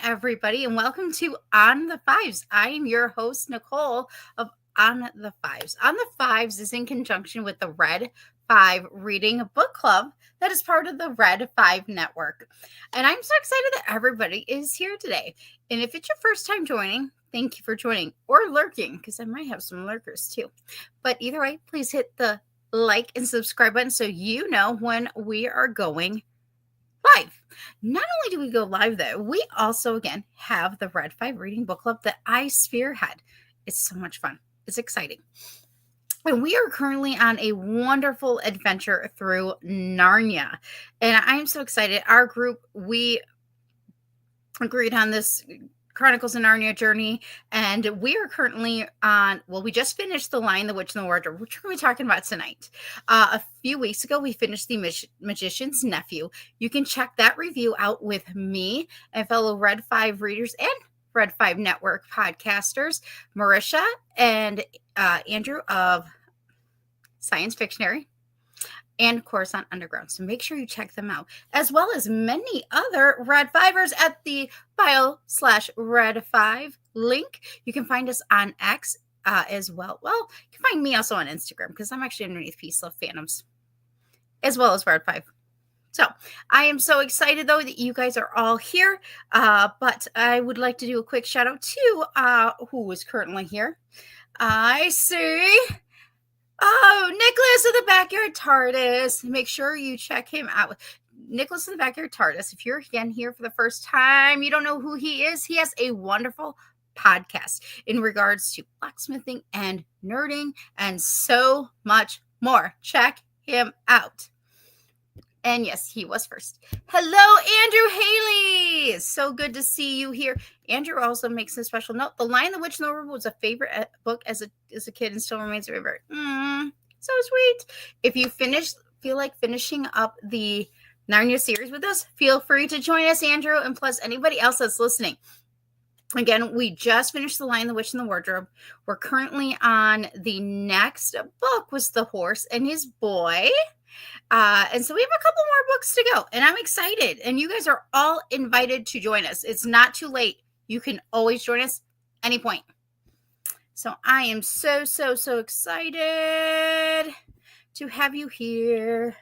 everybody, and welcome to On the Fives. I am your host, Nicole of On the Fives. On the Fives is in conjunction with the Red 5 Reading Book Club that is part of the Red 5 Network. And I'm so excited that everybody is here today. And if it's your first time joining, thank you for joining or lurking, because I might have some lurkers too. But either way, please hit the like and subscribe button so you know when we are going live. Not only do we go live though, we also again have the Red 5 Reading Book Club that I spearhead. It's so much fun. It's exciting. And we are currently on a wonderful adventure through Narnia. And I'm so excited. Our group, we agreed on this Chronicles of Narnia journey, and we are currently on, we just finished The Lion, the Witch, and the Wardrobe, which we're going to be talking about tonight. A few weeks ago, we finished The Magician's Nephew. You can check that review out with me and fellow Red 5 readers and Red 5 Network podcasters, Marisha and Andrew of Science Fictionary and Coruscant Underground. So make sure you check them out, as well as many other Red Fivers at the bio/Red5 link. You can find us on X as well. Well, you can find me also on Instagram because I'm actually underneath Peace Love Phantoms, as well as Red 5. So I am so excited, though, that you guys are all here. But I would like to do a quick shout out to who is currently here. I see. Oh, Nicholas of the Backyard TARDIS. Make sure you check him out. Nicholas of the Backyard TARDIS. If you're again here for the first time, you don't know who he is. He has a wonderful podcast in regards to blacksmithing and nerding and so much more. Check him out. And yes, he was first. Hello, Andrew Haley. So good to see you here. Andrew also makes a special note. The Lion, the Witch, and the Wardrobe was a favorite book as a kid and still remains a favorite. So sweet. If you feel like finishing up the Narnia series with us, feel free to join us, Andrew, and plus anybody else that's listening. Again, we just finished The Lion, the Witch, and the Wardrobe. We're currently on the next book, was The Horse and His Boy. And so we have a couple more books to go, and I'm excited. And you guys are all invited to join us. It's not too late. You can always join us any point. So I am so excited to have you here.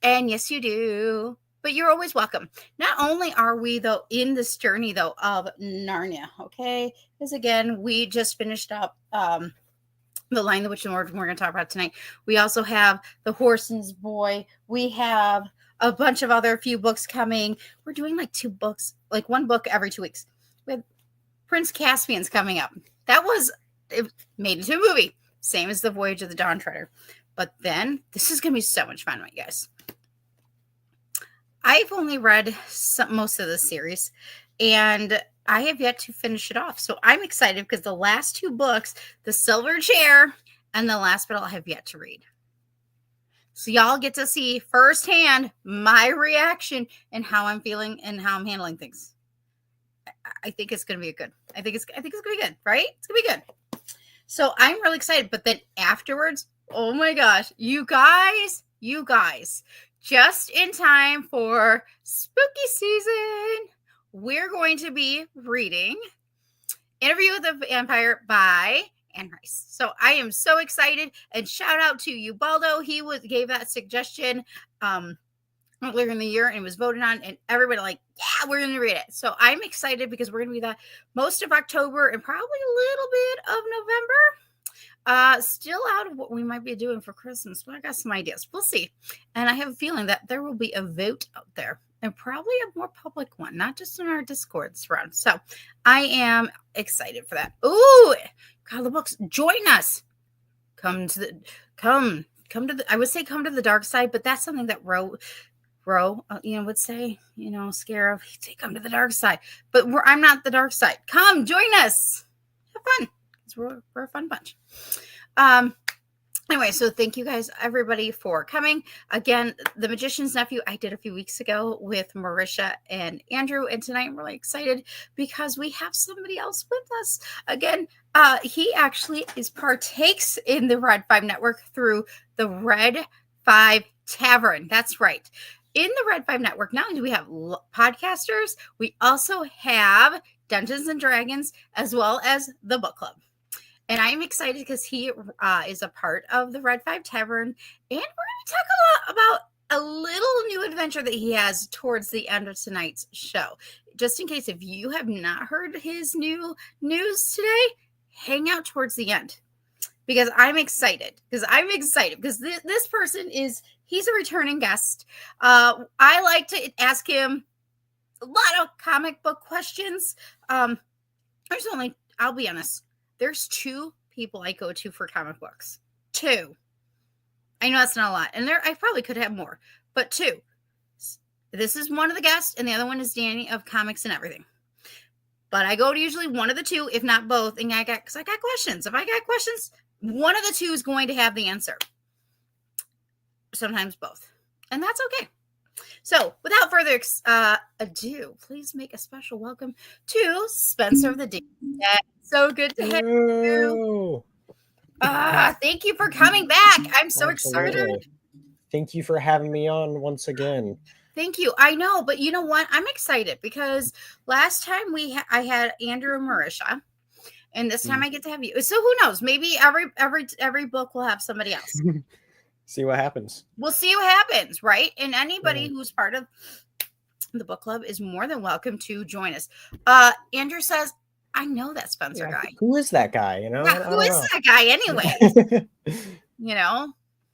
And yes, you do. But you're always welcome. Not only are we, though, in this journey, though, of Narnia, okay? Because, again, we just finished up The Lion, the Witch, and the Wardrobe we're going to talk about tonight. We also have The Horse and His Boy. We have a bunch of other few books coming. We're doing like 2 books, like 1 book every 2 weeks. We have Prince Caspian's coming up. It made into a movie, same as The Voyage of the Dawn Treader. But then this is going to be so much fun, my guys. I've only read most of the series, and I have yet to finish it off. So I'm excited because the last 2 books, The Silver Chair and The Last Battle, I have yet to read. So y'all get to see firsthand my reaction and how I'm feeling and how I'm handling things. I think it's going to be good. I think it's going to be good, right? It's going to be good. So I'm really excited. But then afterwards, oh my gosh, you guys, just in time for spooky season, we're going to be reading Interview with the Vampire by Anne Rice. So I am so excited, and shout out to Ubaldo. He gave that suggestion earlier in the year and was voted on, and everybody yeah, we're going to read it. So I'm excited because we're going to be that most of October and probably a little bit of November. Still out of what we might be doing for Christmas, but I got some ideas. We'll see. And I have a feeling that there will be a vote out there, and probably a more public one, not just in our Discord thread. So I am excited for that. Ooh, God, the books. Join us. Come to the, I would say come to the dark side, but that's something that Ro, would say, scare of, he'd say, come to the dark side. But I'm not the dark side. Come, join us. Have fun. We're a fun bunch. Anyway, so thank you guys, everybody, for coming. Again, The Magician's Nephew, I did a few weeks ago with Marisha and Andrew, and tonight I'm really excited because we have somebody else with us. Again, he actually partakes in the Red 5 Network through the Red 5 Tavern. That's right. in the Red 5 Network, not only do we have podcasters, we also have Dungeons and Dragons, as well as the book club. And I'm excited because he is a part of the Red 5 Tavern. And we're going to talk about a little new adventure that he has towards the end of tonight's show. Just in case, if you have not heard his new news today, hang out towards the end. Because I'm excited. Because this person he's a returning guest. I like to ask him a lot of comic book questions. I'll be honest, there's 2 people I go to for comic books. 2. I know that's not a lot. And I probably could have more, but 2. This is one of the guests, and the other one is Danny of Comics and Everything. But I go to usually one of the 2, if not both, and because I got questions. If I got questions, one of the 2 is going to have the answer. Sometimes both. And that's okay. So, without further ado, please make a special welcome to Spencer of the Dingus Den. So good to have you. Thank you for coming back. I'm so excited. Thank you for having me on once again. Thank you. I know, but you know what? I'm excited because last time I had Andrew and Marisha, and this time I get to have you. So who knows? Maybe every book will have somebody else. See what happens. We'll see what happens, right? And anybody who's part of the book club is more than welcome to join us. Andrew says, I know that Spencer guy. Who is that guy? You know, who is that guy anyway? You know,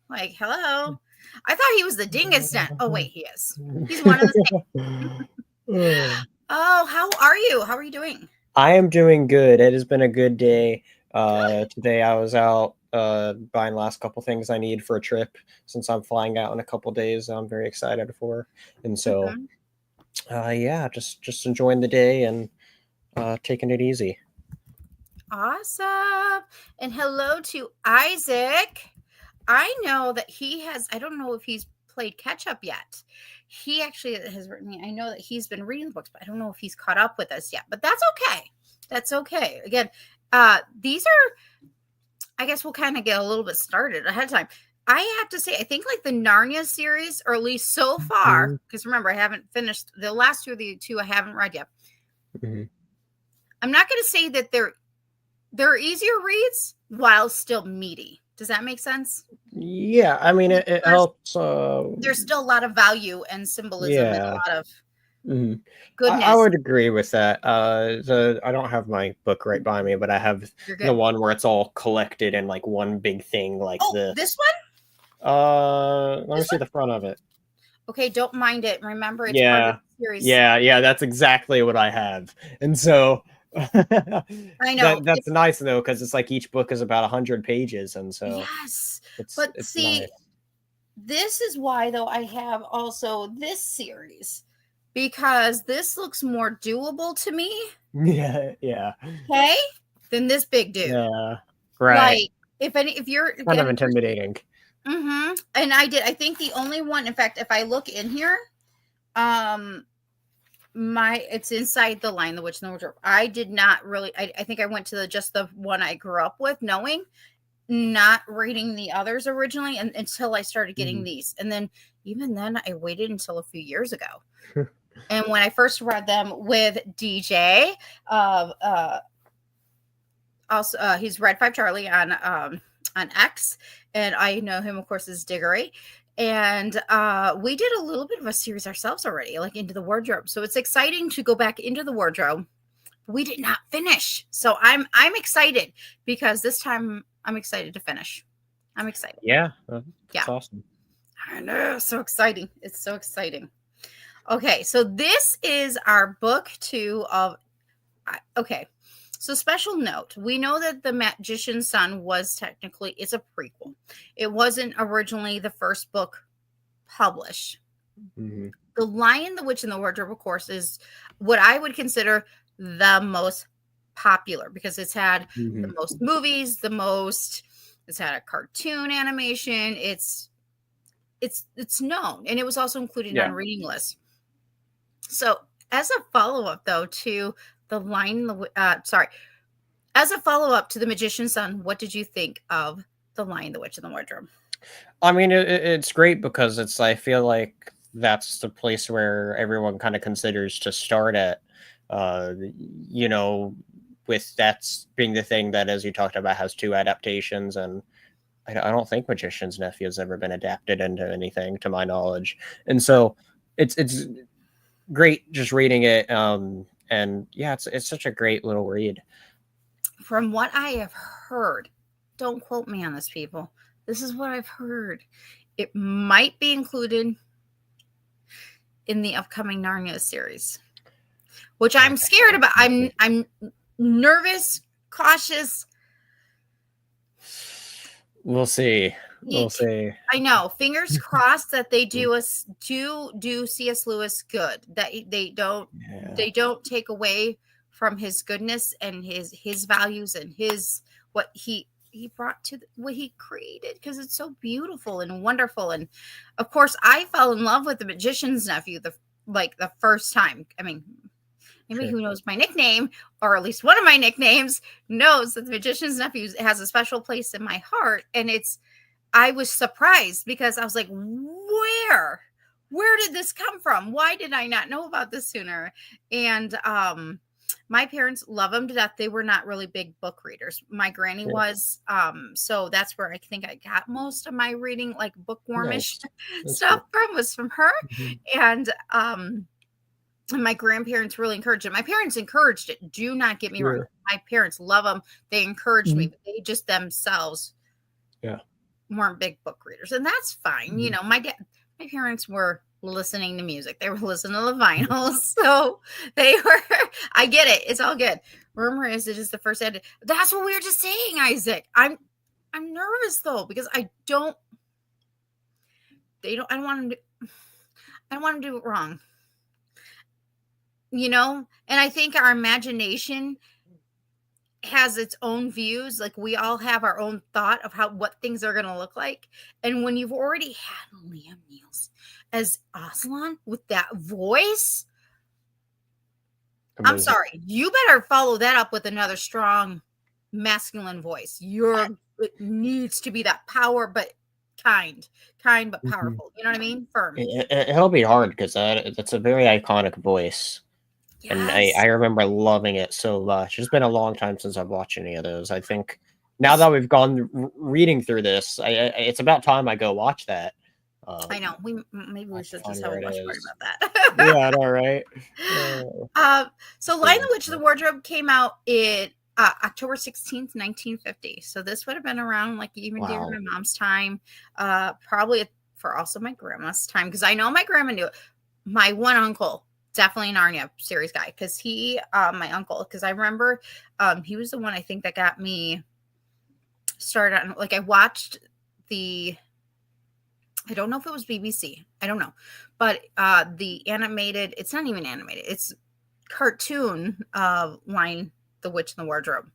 like, hello. I thought he was the Dingus Den. Oh, wait, he is. He's one of the same. Oh, how are you? How are you doing? I am doing good. It has been a good day. Today I was out buying the last couple things I need for a trip since I'm flying out in a couple days. I'm very excited for. And so, just enjoying the day and taking it easy. Awesome. And hello to Isaac. I know that I don't know if he's played catch up yet. He actually has written me. I know that he's been reading the books, but I don't know if he's caught up with us yet. But that's okay. That's okay. Again, these are, I guess we'll kind of get a little bit started ahead of time. I have to say, I think like the Narnia series, or at least so far, because remember, I haven't finished the last 2 of the 2 I haven't read yet. Mm-hmm. I'm not going to say that they're easier reads while still meaty. Does that make sense? Yeah, I mean, it helps. There's still a lot of value and symbolism and a lot of goodness. I would agree with that. I don't have my book right by me, but I have the one where it's all collected in like one big thing, like this one? Let me see the front of it. Okay, don't mind it. Remember, it's part of the series. Yeah, that's exactly what I have. And so I know that's nice though, because it's like each book is about 100 pages, and so yes. But see, nice. This is why though I have also this series, because this looks more doable to me. Yeah. Okay, than this big dude. Yeah, right. Like if you're kind of intimidating. Mm-hmm. And I think the only one, in fact, if I look in here, it's inside the line, The Witch and the Wardrobe. I did not really, I think I went to just the one I grew up with, knowing, not reading the others originally until I started getting these. And then even then I waited until a few years ago. And when I first read them with DJ, also he's Red 5 Charlie on X, and I know him of course as Diggory. And we did a little bit of a series ourselves already, like Into the Wardrobe. So it's exciting to go back into the wardrobe. We did not finish. So I'm excited because this time I'm excited to finish. I'm excited. Yeah. That's awesome. I know. So exciting. It's so exciting. Okay. So this is our book 2 of, okay. So special note, we know that The Magician's Son it's a prequel. It wasn't originally the first book published. Mm-hmm. The Lion, the Witch, and the Wardrobe, of course, is what I would consider the most popular because it's had the most movies, it's had a cartoon animation. It's known, and it was also included on reading lists. So as a follow-up, though, to The Lion, as a follow-up to The Magician's Son, what did you think of The Lion, the Witch, and the Wardrobe? I mean, it's great because I feel like that's the place where everyone kind of considers to start at. You know, with that's being the thing that, as you talked about, has 2 adaptations, and I don't think Magician's Nephew has ever been adapted into anything, to my knowledge. And so it's great just reading it. And yeah, it's such a great little read. From what I have heard, don't quote me on this, people. This is what I've heard. It might be included in the upcoming Narnia series, which I'm scared about. I'm nervous, cautious. We'll see. We'll see. I know. Fingers crossed that they do C.S. Lewis good. That they don't take away from his goodness and his values and his what he brought to what he created, because it's so beautiful and wonderful. And of course, I fell in love with The Magician's Nephew the first time. I mean, anybody who knows my nickname, or at least one of my nicknames, knows that The Magician's Nephew has a special place in my heart. And I was surprised because I was like, where did this come from? Why did I not know about this sooner? And my parents love them to death. They were not really big book readers. My granny was. So that's where I think I got most of my reading, like bookwormish stuff was from her. And my grandparents really encouraged it. My parents encouraged it. Do not get me wrong. My parents love them. They encouraged me, but they just themselves weren't big book readers. And that's fine. You know, my parents were listening to music. They were listening to the vinyls. So they were, I get it. It's all good. Rumor is it is the first edit. That's what we were just saying, Isaac. I'm nervous though, because I don't want them to do it wrong. You know, and I think our imagination has its own views. Like we all have our own thought of what things are going to look like. And when you've already had Liam Neeson as Aslan with that voice, amazing. I'm sorry, you better follow that up with another strong masculine voice. It needs to be that power, but kind but powerful. You know what I mean? Firm. It'll be hard because that's a very iconic voice. Yes. And I remember loving it so much. It's been a long time since I've watched any of those. I think now that we've gone reading through this, it's about time I go watch that. I know. Maybe we should just have a watch party about that. Yeah, I know, right? So Lion the Witch of the Wardrobe came out in October 16th, 1950. So this would have been around like even during my mom's time, probably for also my grandma's time, because I know my grandma knew it. My one uncle, definitely an Narnia series guy, because my uncle, because I remember he was the one I think that got me started on, like I watched I don't know if it was BBC, I don't know, but the animated, it's not even animated, it's cartoon Lion the Witch in the Wardrobe.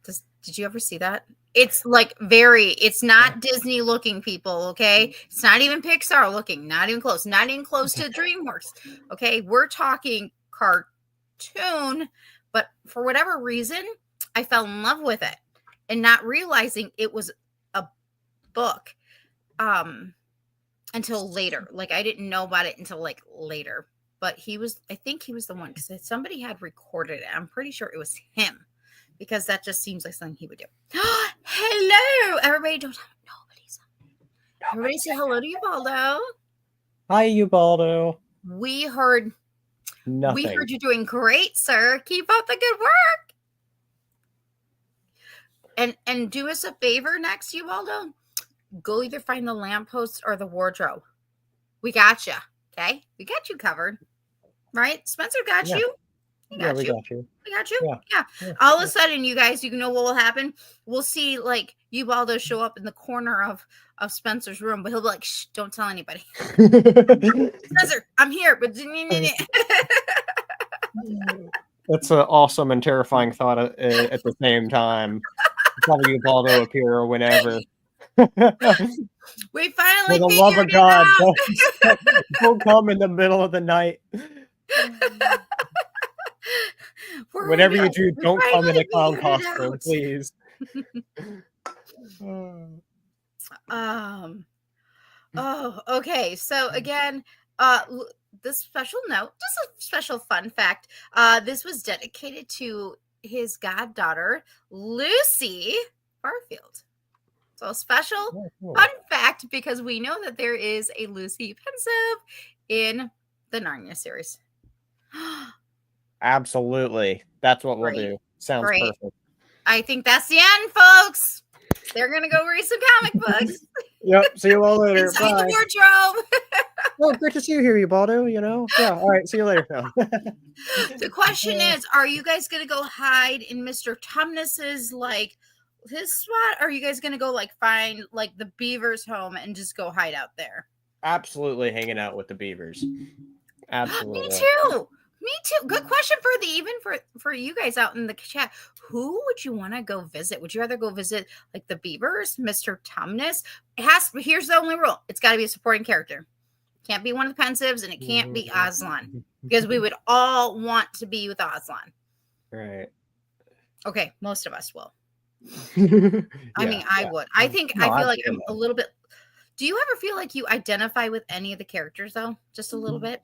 Did you ever see that? It's like it's not Disney looking, people, okay? It's not even Pixar looking, not even close to DreamWorks, okay? We're talking cartoon, but for whatever reason, I fell in love with it and not realizing it was a book until later. Like I didn't know about it until like later, but I think he was the one, because somebody had recorded it. I'm pretty sure it was him, because that just seems like something he would do. Hello, everybody. Everybody say hello to Ubaldo. Hi, Ubaldo. We heard nothing. We heard you doing great, sir. Keep up the good work. And do us a favor next, Ubaldo. Go either find the lamppost or the wardrobe. We got you. Okay? We got you covered. Right? Spencer got you. We got you. Yeah. All of a sudden, you guys, you know what will happen? We'll see like Ubaldo show up in the corner of Spencer's room, but he'll be like, shh, don't tell anybody. Spencer, I'm here, but that's an awesome and terrifying thought at the same time. Probably Ubaldo appear whenever. We finally, for the love of God, don't come in the middle of the night. Whatever you do, don't come in a clown costume, please. Okay. So again, This special note, just a special fun fact. This was dedicated to his goddaughter, Lucy Barfield. So a special fun fact, because we know that there is a Lucy pensive in the Narnia series. Absolutely. That's what we'll do. Sounds perfect. I think that's the end, folks. They're going to go read some comic books. Yep. See you all later. Inside the wardrobe. Oh, great to see you here, Ubaldo. You know? Yeah. All right. See you later. No. The question is, are you guys going to go hide in Mr. Tumnus's, like, his spot? Or are you guys going to go, like, find, like, the Beaver's home and just go hide out there? Absolutely hanging out with the Beavers. Absolutely. Me too. Me too. Good question for you guys out in the chat. Who would you want to go visit? Would you rather go visit like the Beavers, Mr. Tumnus? Here's the only rule. It's got to be a supporting character. Can't be one of the pensives, and it can't be Aslan, because we would all want to be with Aslan. Right. Okay, most of us will. I I would. I feel like I'm a little bit. Do you ever feel like you identify with any of the characters though? Just a little bit?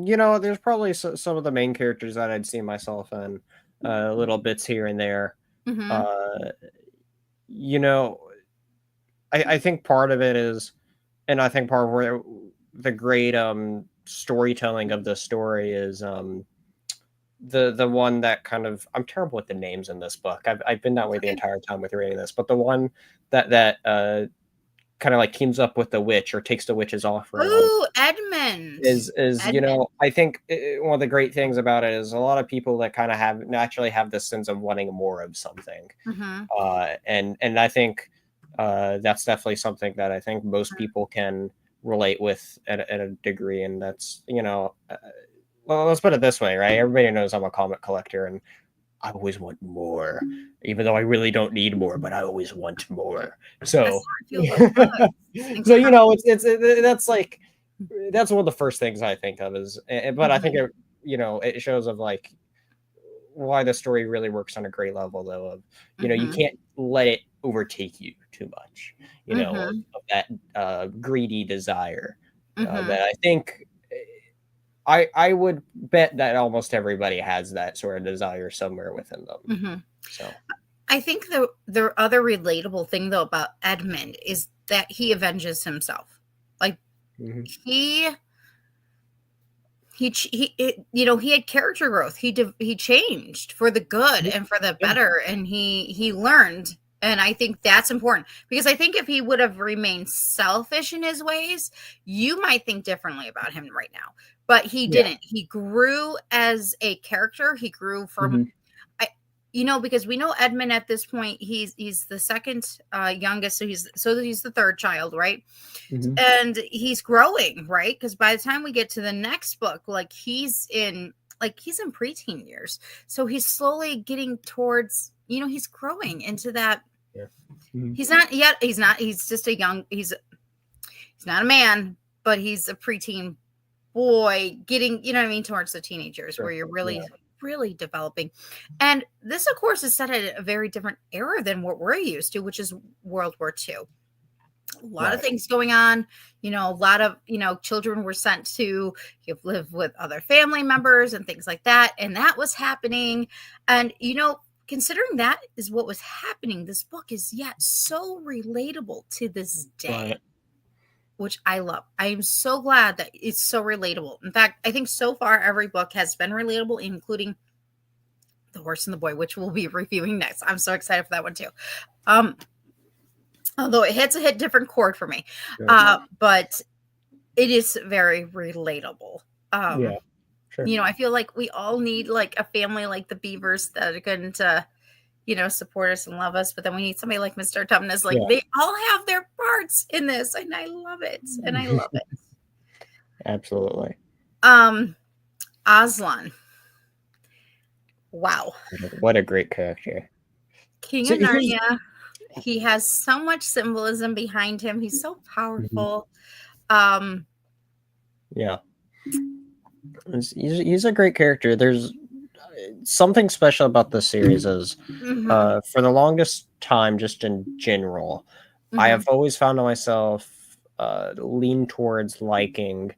There's probably some of the main characters that I'd see myself in, little bits here and there. Mm-hmm. I think part of it is, and I think part of where the great storytelling of the story is the one that kind of, I'm terrible with the names in this book. I've been that way the entire time with reading this, but the one that kind of like teams up with the witch or takes the witch's offer. Ooh, Edmund is Edmund. I think one of the great things about it is a lot of people that kind of naturally have this sense of wanting more of something. Mm-hmm. And I think that's definitely something that I think most people can relate with at a degree. And that's, well, let's put it this way, right? Everybody knows I'm a comic collector, and I always want more, even though I really don't need more, but I always want more. So, it's that's one of the first things I think of is, but I think it shows of like why the story really works on a great level though of, you can't let it overtake you too much, of that greedy desire that I think, I would bet that almost everybody has that sort of desire somewhere within them. Mm-hmm. So I think the other relatable thing though about Edmund is that he avenges himself. Like he had character growth. He changed for the good and for the better, and he learned. And I think that's important, because I think if he would have remained selfish in his ways, you might think differently about him right now. But he didn't. He grew as a character. He grew from, because we know Edmund at this point, he's the second youngest. So he's the third child, right? Mm-hmm. And he's growing, right? Because by the time we get to the next book, like he's in preteen years. So he's slowly getting towards, he's growing into that. Yeah. Mm-hmm. He's not a man, but he's a preteen boy getting, towards the teenagers, where you're really, really developing. And this, of course, is set at a very different era than what we're used to, which is World War II. A lot of things going on, a lot of, children were sent to live with other family members and things like that. And that was happening. And, considering that is what was happening, this book is yet so relatable to this day. Which I love. I am so glad that it's so relatable. In fact, I think so far every book has been relatable, including The Horse and the Boy, which we'll be reviewing next. I'm so excited for that one too. Although it hits a different chord for me, but it is very relatable. Sure. I feel like we all need like a family like the Beavers that are going to, support us and love us. But then we need somebody like Mr. Tumnus. Like they all have their parts in this, and I love it. Absolutely. Aslan. Wow. What a great character. King of Narnia. He has so much symbolism behind him. He's so powerful. He's a great character. There's something special about this series is for the longest time, just in general, I have always found myself lean towards liking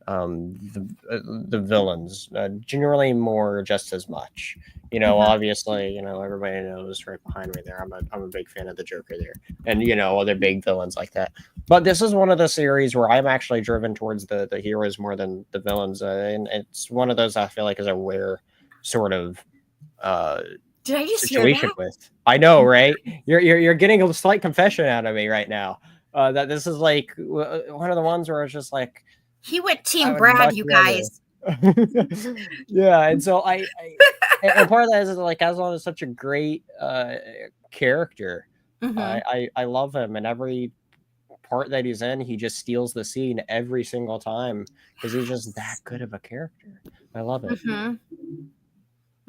the villains generally more just as much. Obviously, everybody knows right behind me there. I'm a big fan of the Joker there, and other big villains like that. But this is one of the series where I'm actually driven towards the heroes more than the villains, and it's one of those I feel like is a rare sort of Did I just hear situation that? with. I know, right? You're getting a slight confession out of me right now. That this is like one of the ones where it's just like He went I Team would Brad, much you rather. guys. Yeah, and so and part of that is like Aslan is such a great character. Mm-hmm. I love him, and every part that he's in, he just steals the scene every single time because he's just that good of a character. I love it. Mm-hmm.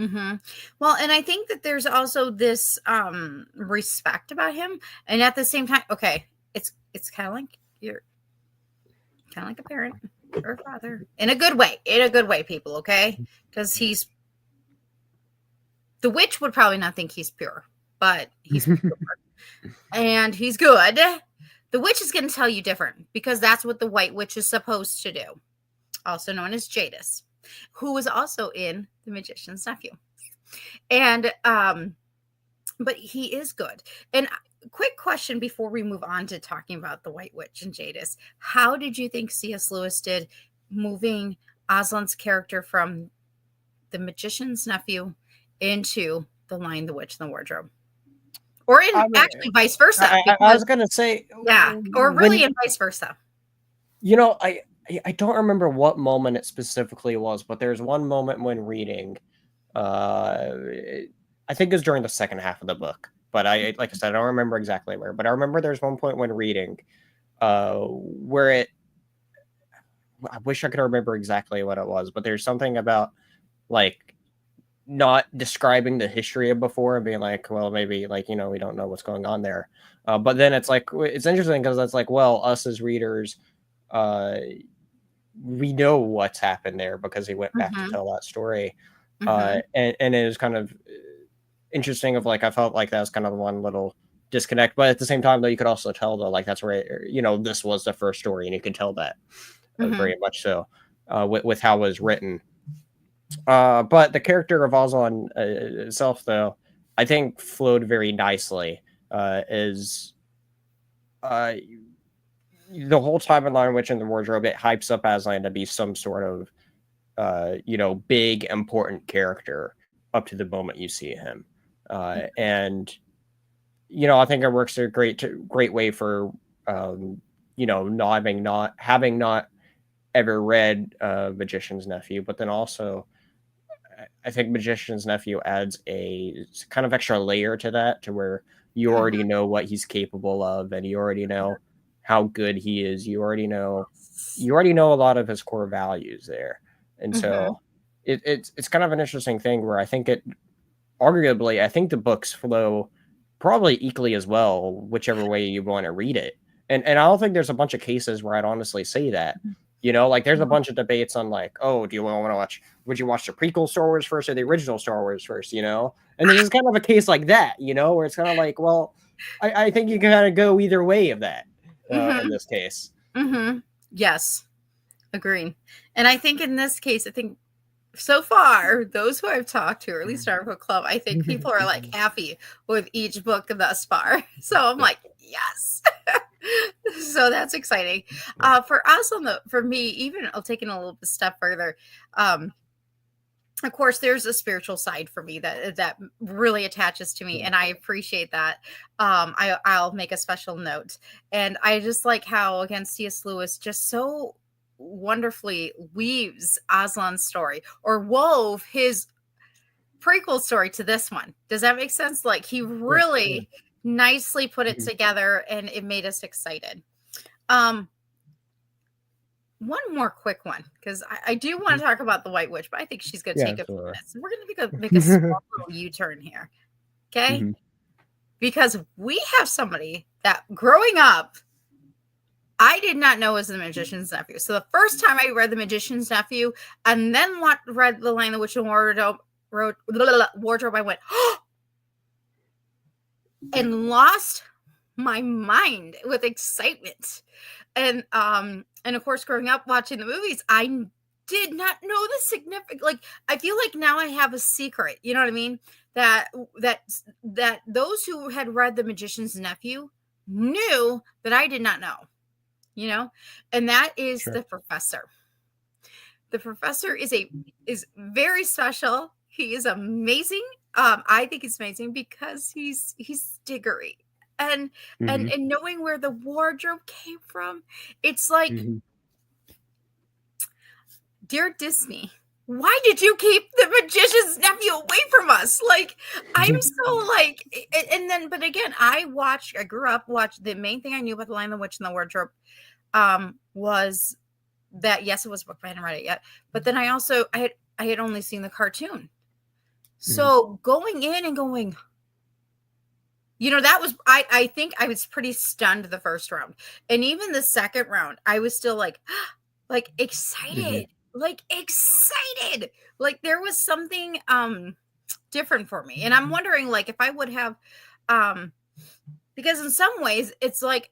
Mm-hmm. Well, and I think that there's also this respect about him, and at the same time, okay, it's kind of like you're kind of like a parent or a father in a good way, people, okay? Because the witch would probably not think he's pure, but he's pure and he's good. The witch is going to tell you different because that's what the white witch is supposed to do, also known as Jadis, who was also in The Magician's Nephew. And but he is good. And quick question before we move on to talking about the White Witch and Jadis. How did you think C.S. Lewis did moving Aslan's character from The Magician's Nephew into The Lion, the Witch, and the Wardrobe? Or in actually vice versa. I was gonna say, yeah, or really in vice versa. I don't remember what moment it specifically was, but there's one moment when reading. I think it was during the second half of the book, but like I said, I don't remember exactly where. But I remember there's one point when reading, where it. I wish I could remember exactly what it was, but there's something about like not describing the history of before and being like, well, maybe like we don't know what's going on there. But then it's like it's interesting because it's like, well, us as readers, we know what's happened there because he went back to tell that story. And it was kind of interesting of like I felt like that was kind of one little disconnect, but at the same time though you could also tell though like that's where this was the first story and you could tell that very much so with how it was written. But the character of Aslan itself though I think flowed very nicely is the whole time in Lion, Witch, and the Wardrobe, it hypes up Aslan to be some sort of big important character up to the moment you see him. And I think it works a great way for not having ever read Magician's Nephew, but then also I think Magician's Nephew adds a kind of extra layer to that, to where you already know what he's capable of, and you already know how good he is. You already know a lot of his core values there, and so it's kind of an interesting thing where I think arguably, I think the books flow probably equally as well, whichever way you want to read it. And I don't think there's a bunch of cases where I'd honestly say that. Like there's a bunch of debates on like, oh, do you want to watch? Would you watch the prequel Star Wars first or the original Star Wars first? And this is kind of a case like that, where it's kind of like, well, I think you can kind of go either way of that in this case. Yes, agreed. And I think in this case, I think so far, those who I've talked to, or at least our book club, I think people are like happy with each book thus far. So I'm like, yes. So that's exciting. For us for me, even taking a little step further, of course, there's a spiritual side for me that really attaches to me, and I appreciate that. I'll make a special note, and I just like how, again, C.S. Lewis just so wonderfully weaves Aslan's story, or wove his prequel story to this one. Does that make sense? Like he really nicely put it together, and it made us excited. One more quick one, because I do want to talk about the White Witch, but I think she's going to take a few minutes. We're going to make a small little U-turn here, okay? Because we have somebody that growing up, I did not know was The Magician's Nephew. So the first time I read The Magician's Nephew and then read The Lion, the Witch, and Wardrobe, I went, oh! And lost my mind with excitement. And of course, growing up watching the movies, I did not know the significant. Like, I feel like now I have a secret. You know what I mean? That that that those who had read The Magician's Nephew knew that I did not know. You know, and that is Sure. the professor. The professor is very special. He is amazing. I think he's amazing because he's Diggory. And Hmm. and knowing where the wardrobe came from, it's like, Hmm. dear Disney, why did you keep the magician's nephew away from us? Like, I'm so like, and then, but again, I grew up watching. The main thing I knew about The Lion, the Witch, and the Wardrobe, was that, yes, it was a book, but I hadn't read it yet. But then I had only seen the cartoon. Hmm. So going in and going, that was, I think I was pretty stunned the first round. And even the second round, I was still like, like Hmm. excited, like excited. Like there was something different for me. And I'm wondering, like, if I would have, um because in some ways it's like,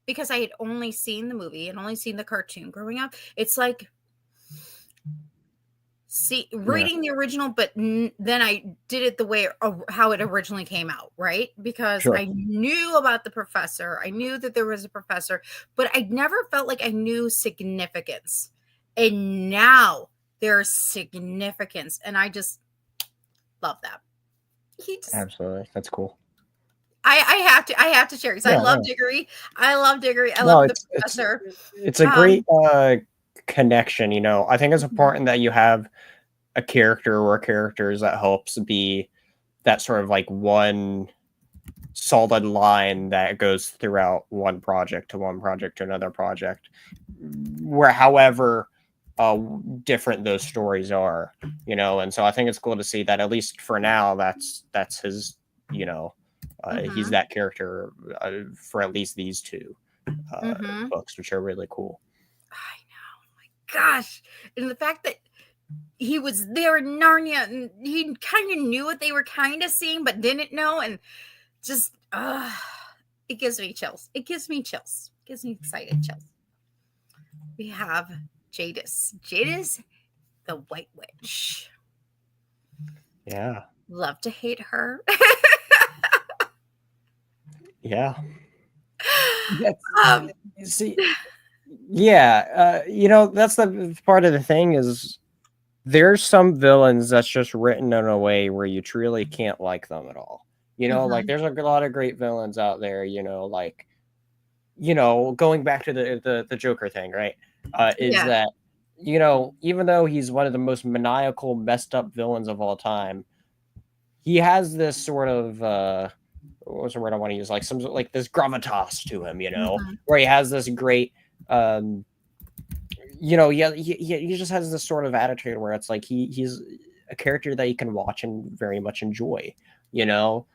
because I had only seen the movie and only seen the cartoon growing up, it's like Yeah. reading the original, but then I did it the way how it originally came out, right? Because Sure. I knew about the professor, I knew that there was a professor, but I never felt like I knew significance. And now there's significance, and I just love that. He just, Absolutely. That's cool. I have to share because I Yeah. love No. Diggory. I love Diggory. I No. love the It's professor. it's a great Um, connection. I think it's mhm, important that you have a character or characters that helps be that sort of like one solid line that goes throughout one project to one project to another project, where however different those stories are, and so I think it's cool to see that at least for now that's his, you know he's mhm, that character for at least these two uh, mhm. books, which are really cool. I know, my gosh, and the fact that he was there in Narnia and he kind of knew what they were kind of seeing but didn't know, and just it gives me chills. It gives me chills. It gives me excited chills. We have Jadis the White Witch. Yeah. Love to hate her. Yeah. That's um see. Yeah, that's the part of the thing is there's some villains that's just written in a way where you truly can't like them at all. Like mhm. there's a lot of great villains out there, like going back to the Joker thing, right? Is Yeah. that even though he's one of the most maniacal, messed up villains of all time, he has this sort of what's the word I want to use? Like some like this gravitas to him, Mhm. where he has this great um yeah, he just has this sort of attitude where it's like he's a character that you can watch and very much enjoy, you know,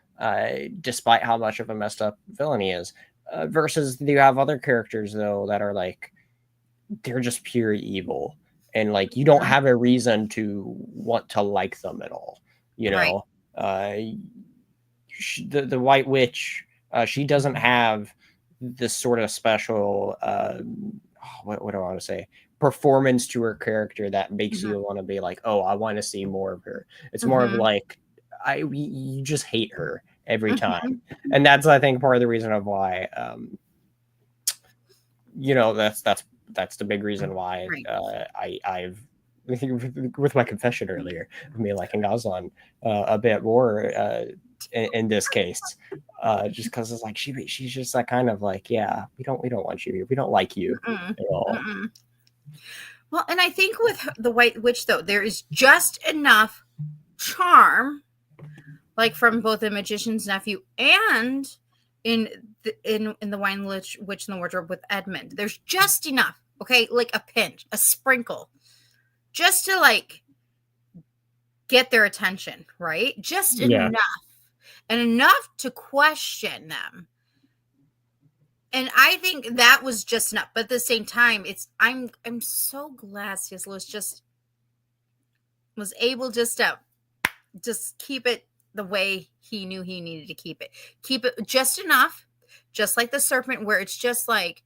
despite how much of a messed up villain he is. Versus you have other characters though that are like they're just pure evil, and like you don't Mhm. have a reason to want to like them at all. You Right. know, uh, the White Witch, she doesn't have this sort of special what do I want to say, performance to her character that makes Mhm. you want to be like, oh, I want to see more of her. It's more of Mhm. like you just hate her every time, Mhm. and that's I think part of the reason of why that's the big reason why Right. I've with my confession earlier of me liking Aslan a bit more in this case, just because it's like she's just that kind of like, yeah, we don't want you here, we don't like you Mm-mm. at all. Mm-mm. Well, and I think with the White Witch, though, there is just enough charm, like from both the Magician's Nephew and in the Witch and the Wardrobe with Edmund. There's just enough, okay, like a pinch, a sprinkle, just to like get their attention, right? Just Yeah. enough, and enough to question them. And I think that was just enough. But at the same time, I'm so glad Cecil was able just to just keep it the way he knew he needed to keep it. Keep it just enough, just like the serpent, where it's just like,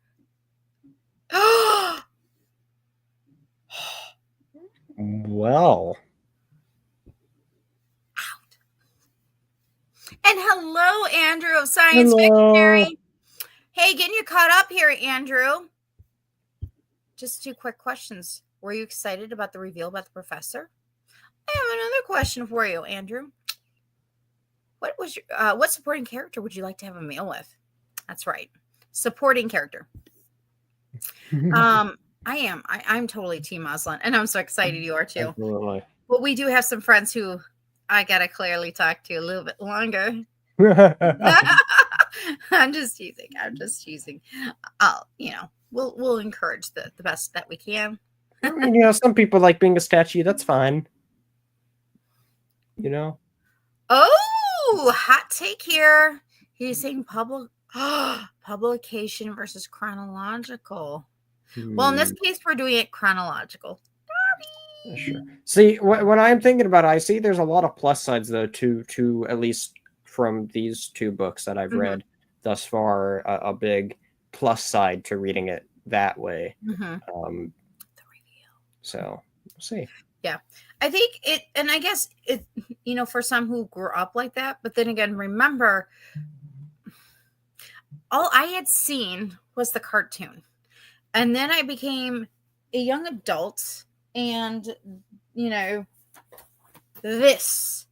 Well. And hello, Andrew of Science Hello. Fictionary. Hey, getting you caught up here, Andrew. Just 2 quick questions. Were you excited about the reveal about the professor? I have another question for you, Andrew. What supporting character would you like to have a meal with? That's right, supporting character. I'm totally Team Muslin, and I'm so excited you are too. Absolutely. But we do have some friends who I gotta clearly talk to a little bit longer. I'm just teasing. We'll encourage the best that we can. I mean, some people like being a statue. That's fine. Oh, hot take here. He's saying publication versus chronological. Well, in this case, we're doing it chronological. Sure. See, when I'm thinking about it, I see there's a lot of plus sides, though, to at least from these 2 books that I've read thus far, a big plus side to reading it that way. So we'll see. Yeah, I think it, and I guess it, for some who grew up like that, but then again, remember, all I had seen was the cartoon. And then I became a young adult and, this.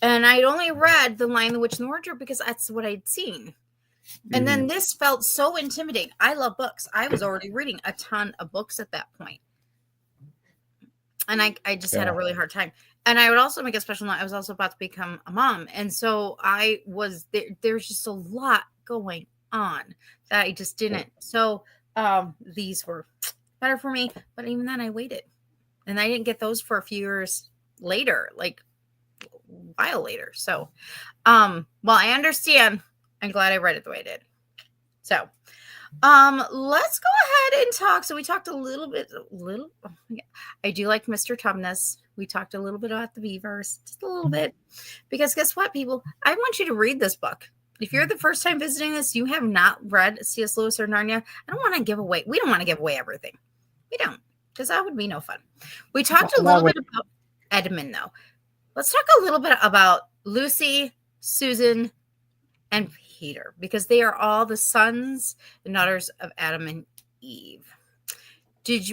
And I'd only read The Lion, the Witch, and the Wardrobe because that's what I'd seen. And then this felt so intimidating. I love books. I was already reading a ton of books at that point. And I just had a really hard time. And I would also make a special note. I was also about to become a mom. And so I was there's just a lot going on that I just didn't. So these were better for me. But even then I waited. And I didn't get those for a few years later, like a while later. So well, I understand. I'm glad I read it the way I did. So let's go ahead and talk. So we talked a little bit. I do like Mr. Tumnus. We talked a little bit about the Beavers, just a little bit, because guess what, people? I want you to read this book. If you're the first time visiting this, you have not read C.S. Lewis or Narnia. I don't want to give away. We don't want to give away everything. We don't, because that would be no fun. We talked a little bit about Edmund, though. Let's talk a little bit about Lucy, Susan, and Peter, because they are all the sons and daughters of Adam and Eve.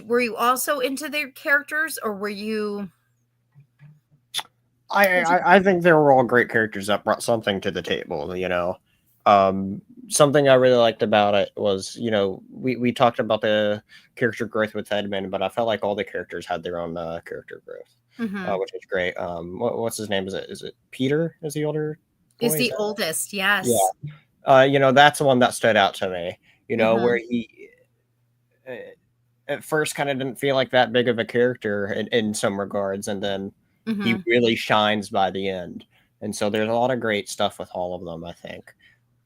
Were you also into their characters, or were you? I think they were all great characters that brought something to the table. Something I really liked about it was, we talked about the character growth with Edmund, but I felt like all the characters had their own character growth, which is great. What's his name? Is it Peter? Is the older? Is the oldest? Yes. Yeah. That's the one that stood out to me. Where he at first kind of didn't feel like that big of a character in some regards, and then he really shines by the end. And so there's a lot of great stuff with all of them, I think.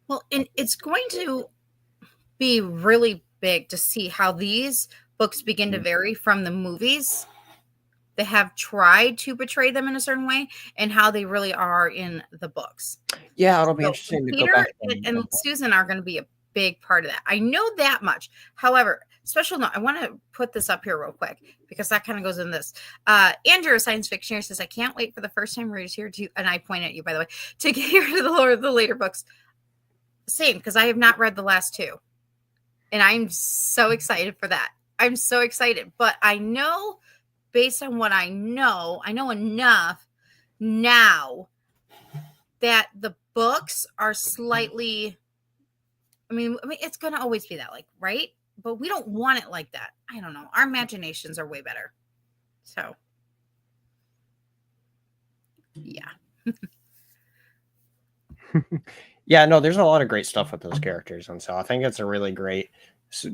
Well, and it's going to be really big to see how these books begin to vary from the movies. They have tried to portray them in a certain way, and how they really are in the books. Yeah, it'll be interesting to go back. Peter and Susan are going to be a big part of that. I know that much. However, special note, I want to put this up here real quick because that kind of goes in this. Andrew, a science fictioner, says, I can't wait for the first time readers here to, and I point at you, by the way, to get here to the later books. Same, because I have not read the last 2. And I'm so excited for that. I'm so excited. But I know, based on what I know enough now that the books are slightly, I mean, it's going to always be that, like, right? But we don't want it like that. I don't know. Our imaginations are way better. So, yeah. Yeah, no, there's a lot of great stuff with those characters. And so I think it's a really great,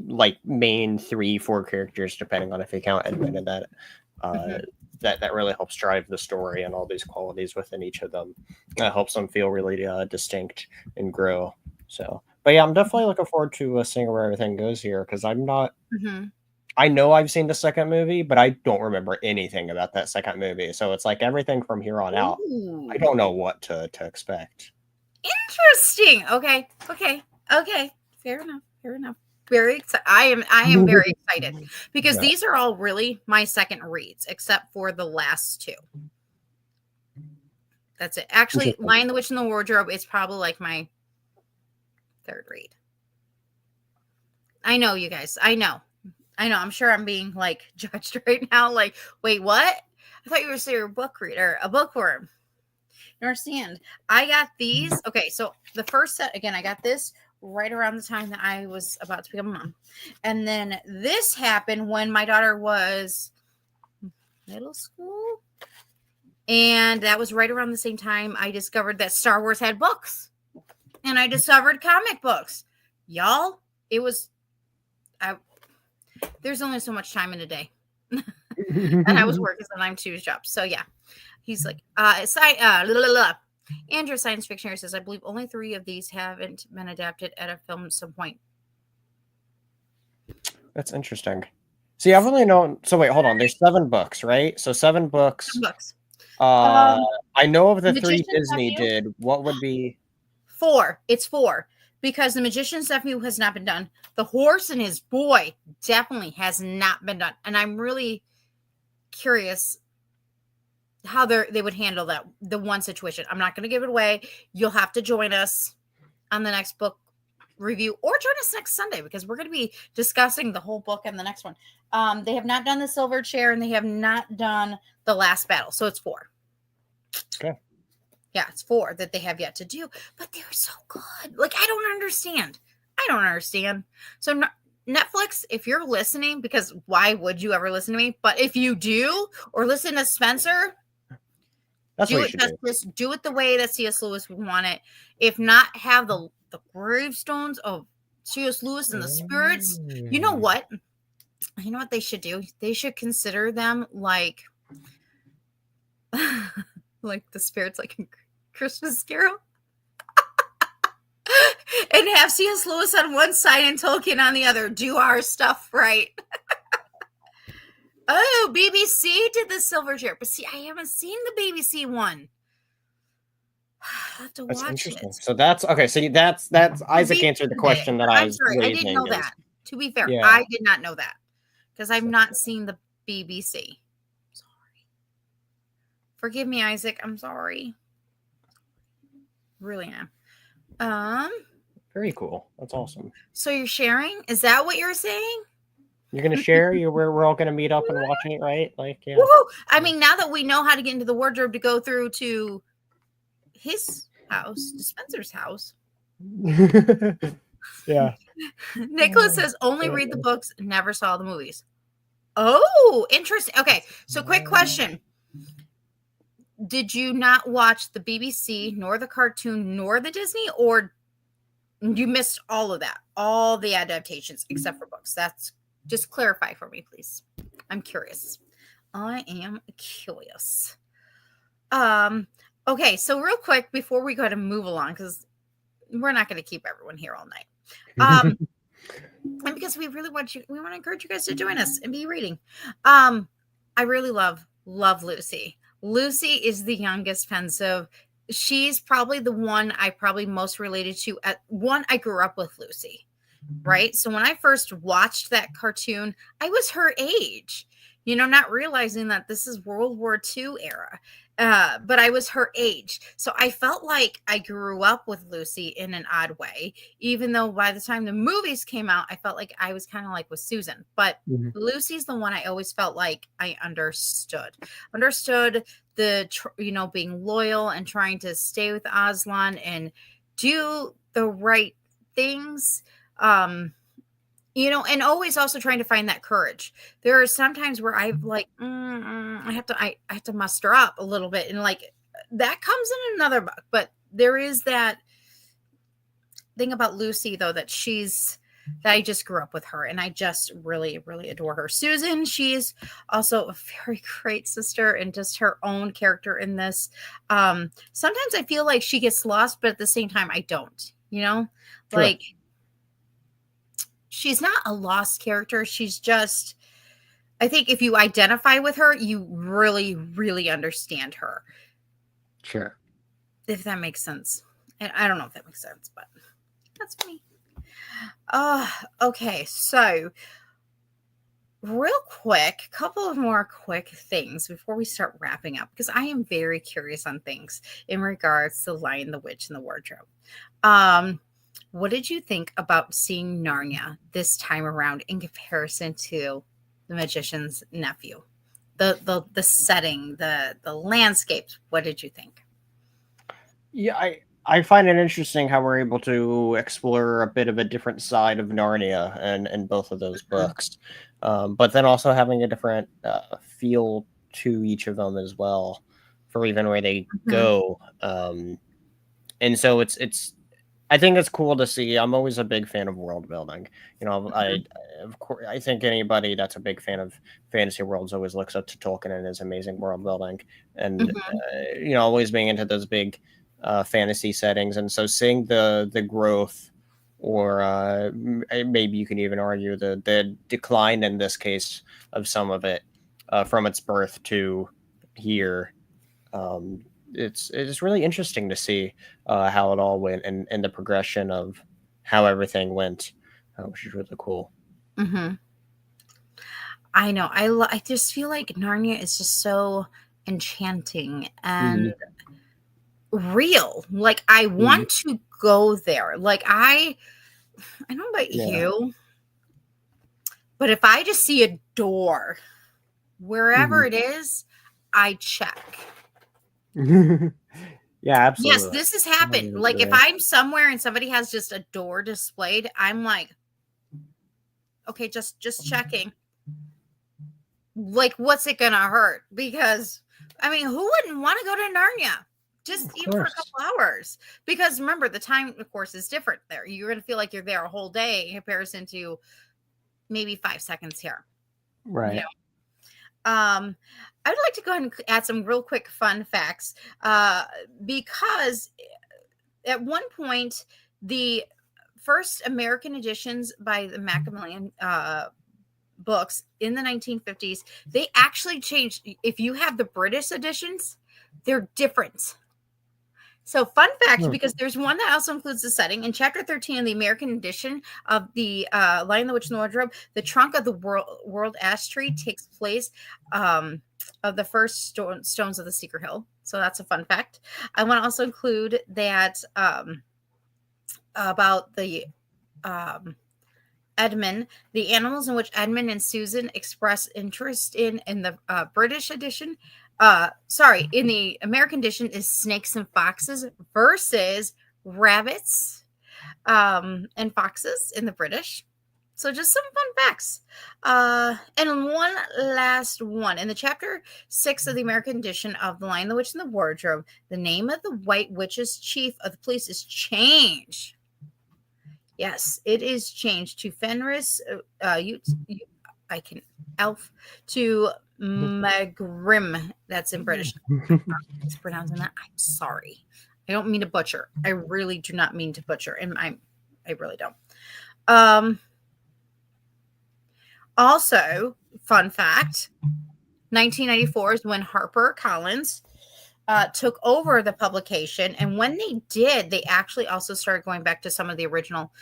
like, main 3-4 characters, depending on if you count Edmund and that. That really helps drive the story and all these qualities within each of them. That helps them feel really distinct and grow. So, but yeah, I'm definitely looking forward to seeing where everything goes here, because I'm not. I know I've seen the second movie, but I don't remember anything about that second movie. So it's like everything from here on out. I don't know what to expect. Interesting. Okay. Fair enough. very excited. I am very excited because Yeah. these are all really my second reads, except for the last two. That's it. Actually, Lion, the Witch, and the Wardrobe is probably like my third read. I know, you guys. I know. I'm sure I'm being like judged right now. Like, wait, what? I thought you were saying a book reader, a bookworm. You understand? I got these. Okay, so the first set, again, I got this right around the time that I was about to become a mom. And then this happened when my daughter was middle school. And that was right around the same time I discovered that Star Wars had books. And I discovered comic books. Y'all, it was there's only so much time in a day. And I was working sometimes to his job. So yeah. He's like, Andrew, science fiction, says, I believe only 3 of these haven't been adapted at a film at some point. That's interesting. See, I've only known. So wait, hold on. There's 7 books, right? So 7 books. Books. I know of the 3 Magician's Disney Nephew? did. What would be 4? It's 4 because The Magician's Nephew has not been done. The Horse and His Boy definitely has not been done, and I'm really curious how they would handle that, the one situation. I'm not going to give it away. You'll have to join us on the next book review or join us next Sunday because we're going to be discussing the whole book and the next one. They have not done the Silver Chair and they have not done the Last Battle. So it's 4. Okay. Yeah, it's 4 that they have yet to do, but they're so good. Like, I don't understand. So Netflix, if you're listening, because why would you ever listen to me? But if you do, or listen to Spencer, That's do what you it should do. justice. Do it the way that C.S. Lewis would want it. If not, have the gravestones of C.S. Lewis and the spirits. You know what? You know what they should do? They should consider them like like the spirits, like in Christmas Carol. And have C.S. Lewis on one side and Tolkien on the other. Do our stuff right. Oh, BBC did the Silver Chair. But see, I haven't seen the BBC one. I have to That's watch interesting. it. So that's okay. So that's Isaac answered the question that I I'm was sorry, I raising. didn't know that. To be fair, Yeah. I did not know that because I've not seen the BBC. Sorry. Forgive me, Isaac. I'm sorry. Really am. Very cool. That's awesome. So you're sharing? Is that what you're saying? You're gonna share? We're all gonna meet up and watching it, right? Like, yeah. Woo-hoo! I mean, now that we know how to get into the wardrobe to go through to his house, to Spencer's house. Yeah. Nicholas says only read the books, never saw the movies. Oh, interesting. Okay, so quick question. Did you not watch the BBC, nor the cartoon, nor the Disney, or you missed all of that? All the adaptations except for books. That's just clarify for me, please. I'm curious. I am curious. Okay, so real quick before we go to move along, because we're not going to keep everyone here all night. And because we want to encourage you guys to join us and be reading. I really love Lucy. Lucy is the youngest pensive. She's probably the one I probably most related to. I grew up with Lucy, right? So when I first watched that cartoon, I was her age, not realizing that this is World War II era. But I was her age. So I felt like I grew up with Lucy in an odd way, even though by the time the movies came out, I felt like I was kind of like with Susan. But Lucy's the one I always felt like I understood the, being loyal and trying to stay with Aslan and do the right things. And always also trying to find that courage. There are some times where I've like, I have to muster up a little bit, and like that comes in another book. But there is that thing about Lucy, though, that I just grew up with her, and I just really, really adore her. Susan, she's also a very great sister and just her own character in this. Sometimes I feel like she gets lost, but at the same time, I don't. Sure. Like. She's not a lost character. She's just, I think if you identify with her, you really, really understand her. Sure. If that makes sense. And I don't know if that makes sense, but that's me. Okay. So, real quick, a couple of more quick things before we start wrapping up, because I am very curious on things in regards to Lion, the Witch, and the Wardrobe. Um, what did you think about seeing Narnia this time around in comparison to the Magician's Nephew? The setting, the landscapes. What did you think? Yeah, I find it interesting how we're able to explore a bit of a different side of Narnia and both of those Mhm, books, but then also having a different feel to each of them as well, for even where they mhm, go. And so it's I think it's cool to see. I'm always a big fan of world building. You know, mhm, of course I think anybody that's a big fan of fantasy worlds always looks up to Tolkien and his amazing world building, and mhm, always being into those big fantasy settings. And so seeing the growth, or maybe you can even argue the decline in this case of some of it, from its birth to here. um, it's really interesting to see how it all went, and the progression of how everything went, which is really cool. mhm. I know. I just feel like Narnia is just so enchanting and Hmm. real. Like I Hmm. want to go there. Like I don't know about Yeah. you, but if I just see a door wherever Hmm. it is, I check. Yeah, Yes, absolutely. this has I happened. totally Like if agree. I'm somewhere and somebody has just a door displayed, I'm like, okay, just checking. Like what's it gonna hurt? Because I mean, who wouldn't want to go to Narnia? Just Of even for a course. couple hours. Because remember, the time, of course, is different there. You're gonna feel like you're there a whole day in comparison to maybe 5 seconds here. You Right. Um, I would like to go ahead and add some real quick fun facts uh, because at one point, the first American editions by the Macmillan books in the 1950s, they actually changed. If you have the British editions, they're different. So, fun fact, Hmm. because there's one that also includes the setting in Chapter 13 in the American edition of the Lion, the Witch, and the Wardrobe. The trunk of the world ash tree takes place of the first stones of the Secret Hill. So that's a fun fact. I want to also include that about the um, Edmund, the animals in which Edmund and Susan express interest in the British edition. Sorry, in the American edition is snakes and foxes versus rabbits and foxes in the British. So just some fun facts. And one last one. In the chapter 6 of the American edition of The Lion, the Witch, and the Wardrobe, the name of the White Witch's chief of the police is changed. Yes, it is changed to Fenris. I can elf to Magrim. That's in British. Mispronouncing that. I'm sorry. I don't mean to butcher. I really do not mean to butcher, and I really don't. Um. Also, fun fact: 1994 is when Harper Collins took over the publication. And when they did, they actually also started going back to some of the original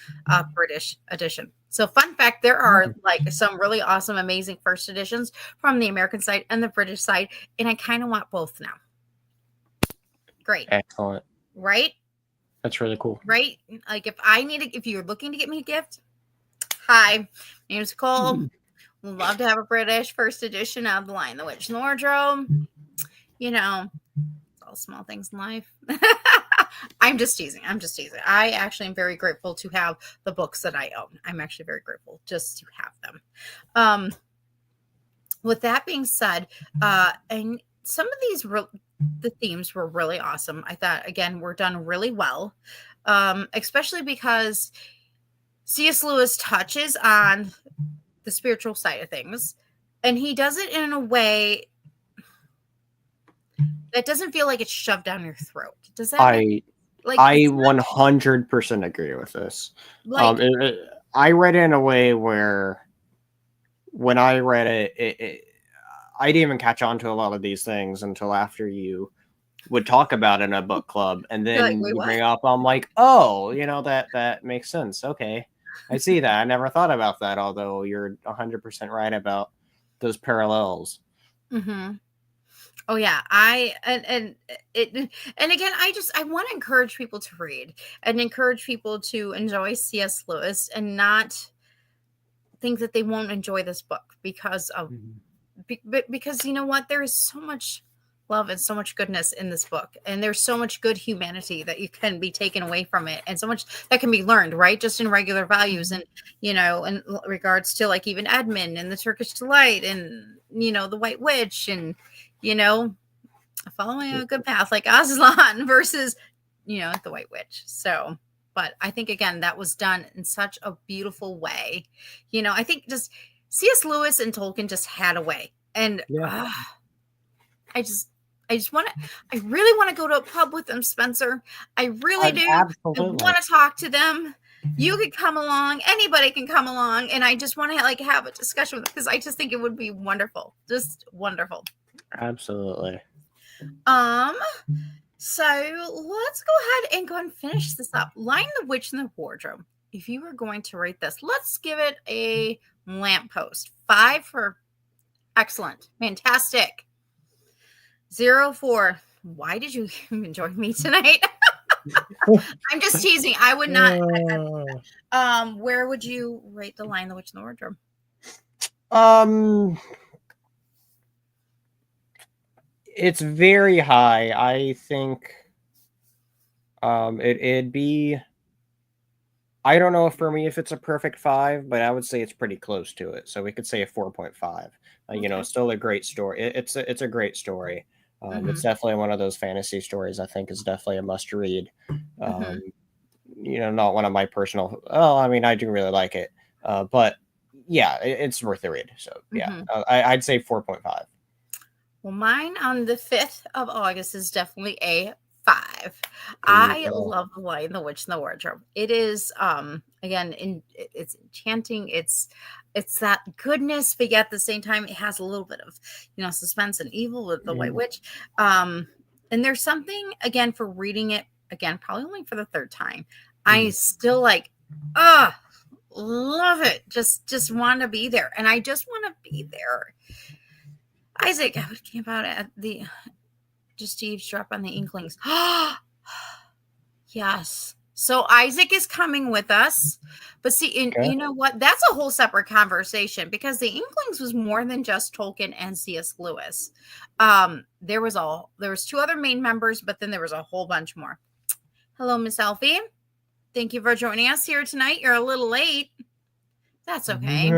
British edition. So, fun fact, there are like some really awesome, amazing first editions from the American side and the British side. And I kind of want both now. Great. Excellent. Right? That's really cool. Right? Like if you're looking to get me a gift, hi, my name's Nicole. Would love to have a British first edition of The Lion, the Witch, and the Wardrobe. You know, all small things in life. I'm just teasing. I'm just teasing. I actually am very grateful to have the books that I own. I'm actually very grateful just to have them. With that being said, and some of the themes were really awesome. I thought again we're done really well, especially because C.S. Lewis touches on the spiritual side of things, and he does it in a way that doesn't feel like it's shoved down your throat. Does that make I like I it's not 100% agree with this. like I read it in a way where when I read it, I didn't even catch on to a lot of these things until after you would talk about it in a book club, and you're like, then wait, you what? bring up, I'm like, oh, that makes sense. Okay. I see that. I never thought about that, although you're 100% right about those parallels. Mm-hmm. Oh yeah, I and it and again, I want to encourage people to read and encourage people to enjoy C.S. Lewis and not think that they won't enjoy this book because of because you know what, there is so much love and so much goodness in this book, and there's so much good humanity that you can be taken away from it, and so much that can be learned, right, just in regular values, and you know, in regards to like even Edmund and the Turkish delight, and you know, the White Witch, and you know, following a good path like Aslan versus, you know, the White Witch. So, but I think again that was done in such a beautiful way. You know, I think just C.S. Lewis and Tolkien just had a way, and Yeah. I just. I just want to. I really want to go to a pub with them, Spencer. I really do. Absolutely. I want to talk to them. You could come along. Anybody can come along, and I just want to like have a discussion with them because I just think it would be wonderful, just wonderful. Absolutely. So let's go ahead and go and finish this up. Lion the Witch in the Wardrobe. If you were going to rate this, let's give it a lamppost. 5 for excellent, fantastic. 0 for why did you enjoy me tonight? I'm just teasing. I would not. Where would you rate the Lion the Witch in the Wardrobe? It's very high. I think it'd be, I don't know if for me if it's a perfect 5, but I would say it's pretty close to it. So we could say a 4.5. You know, still a great story. It's a great story. It's definitely one of those fantasy stories I think is definitely a must read. You know, not one of my personal, well, I mean, I do really like it. But yeah, it's worth the read. So yeah, I'd say 4.5. Well, mine on the 5th of August is definitely a 5. I love The Lion, the Witch, and the Wardrobe. It is, again, it's enchanting. It's that goodness, but yet at the same time, it has a little bit of, you know, suspense and evil with the White Witch. And there's something, again, for reading it, again, probably only for the 3rd time. I still like, love it. Just want to be there. And I just want to be there. Isaac, I would camp out at the just eavesdrop on the Inklings. Yes. So Isaac is coming with us. But see, you know what? That's a whole separate conversation because the Inklings was more than just Tolkien and C.S. Lewis. There was 2 other main members, but then there was a whole bunch more. Hello, Miss Elfie. Thank you for joining us here tonight. You're a little late. That's okay.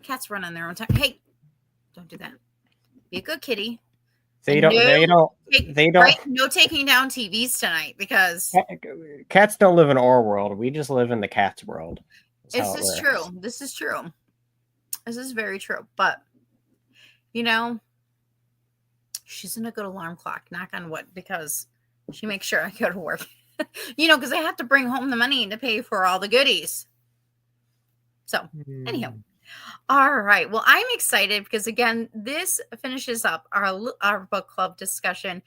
Cats run on their own time. Hey, don't do that. Be a good kitty. They don't. Right? No taking down TVs tonight because cats don't live in our world. We just live in the cat's world. This is true. This is true. This is very true. But you know, she's in a good alarm clock. Knock on wood, because she makes sure I go to work. You know, because I have to bring home the money to pay for all the goodies. So, anyhow. All right. Well, I'm excited because, again, this finishes up our book club discussion